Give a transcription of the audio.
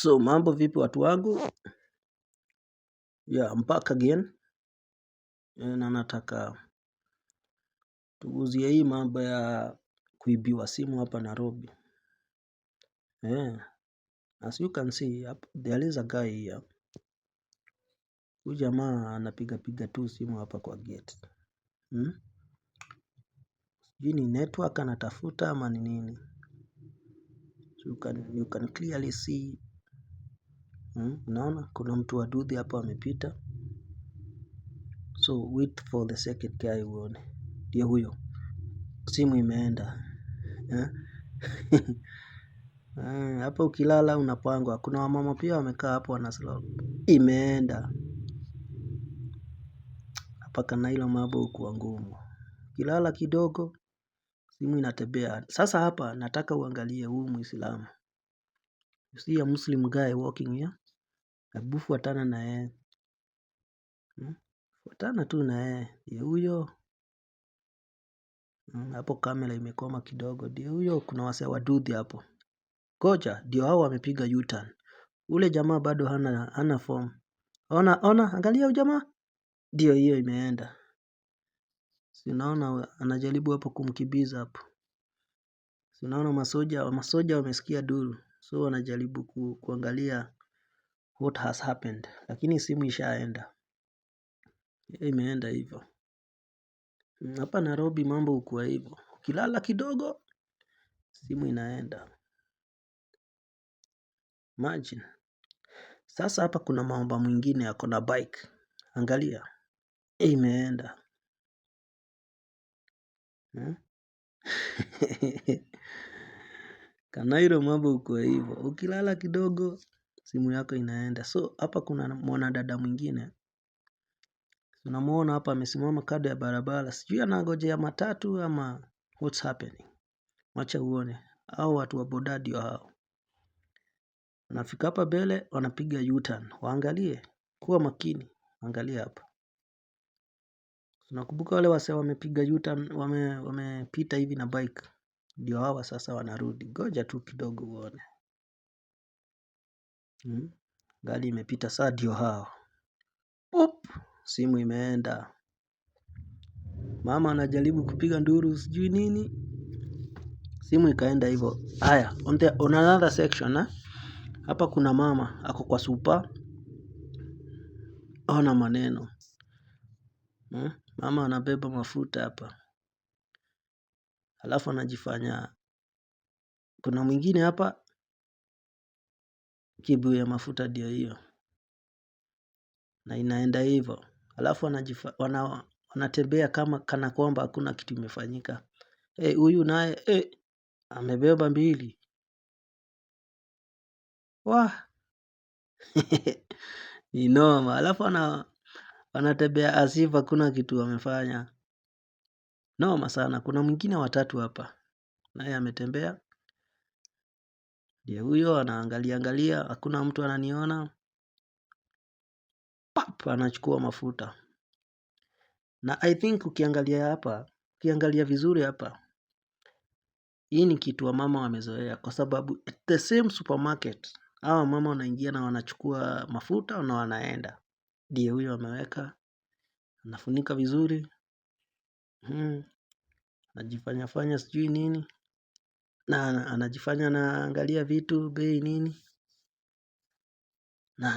So mambo vipi watu wangu? Yeah, I'm back again. Na nataka tuguzie hii mambo ya kuibiwa simu hapa Nairobi. As you can see, there is a guy here. Huyu jamaa anapiga tu simu hapa kwa gate. Sijui ni network anatafuta ama ni nini. You can clearly see. Unaona kuna mtu wa dudhi hapa amepita. So wait for the second guy uone. Ndio huyo. Simu imeenda. Hapo ukilala unapangwa. Kuna wamama pia wamekaa hapo wanaslow. Imeenda. Hapa Kanailo mambo hukuwa ngumu. Ukilala kidogo simu inatembea. Sasa hapa nataka uangalie huyu Muislamu. You see a Muslim guy walking here. Hebu fuatana na yeye. Fuatana tu na yeye. Ndio huyo. Hapo kamera imekoma kidogo. Ndio huyo kuna wasee waduthi hapo. Ngoja, ndio hao wamepiga U-turn. Ule jamaa bado hana form. Ona, angalia huyu jamaa. Ndio hiyo imeenda. Si unaona anajaribu hapo kumkimbiza hapo. Si unaona masoja wamesikia duru. So wanajaribu kuangalia what has happened. Lakini simu ishaenda. Imeenda hivyo. Hapa Nairobi mambo hukuwa hivyo. Ukilala kidogo simu inaenda. Imagine. Sasa hapa kuna mamba mwingine ako na bike. Angalia. Imeenda. Kanairo mambo hukuwa hivyo. Ukilala kidogo simu yako inaenda. So hapa kuna mwanadada mwingine. Tunamuona hapa amesimama kando ya barabara. Sijui anangojea matatu ama what's happening. Wacha uone. Hao watu wa boda ndio hao. Wanafika hapa mbele wanapiga U-turn. Waangalie. Kuwa makini. Angalia hapa. Tunakumbuka wale wasee wamepiga U-turn wamepita hivi na bike. Ndio hawa sasa wanarudi. Ngoja tu kidogo uone. Gari imepita saa ndio hao. Simu imeenda. Mama anajaribu kupiga nduru sijui nini. Simu ikaenda hivyo. Haya, on another section. Hapa kuna mama ako kwa super. Ona maneno. Mama anabeba mafuta hapa. Alafu anajifanya. Kuna mwingine hapa. Kibuyu ya mafuta ndio hiyo. Na inaenda hivyo. Alafu wanatembea kama kana kwamba hakuna kitu imefanyika. Huyu naye amebeba mbili. Wah. Ni noma. Alafu wanatembea as if hakuna kitu wamefanya. Noma sana. Kuna mwingine watatu hapa. Naye ametembea. Ndio huyo anaangalia. Hakuna mtu ananiona. Pap anachukua mafuta. Na I think ukiangalia vizuri hapa. Hii ni kitu wamama wamezoea. Kwa sababu the same supermarket. Hawa mama wanaingia na wanachukua mafuta na wanaenda. Ndio huyo ameweka. Anafunika vizuri. Anajifanya sijui nini. Na anajifanya anaangalia vitu bei nini. Na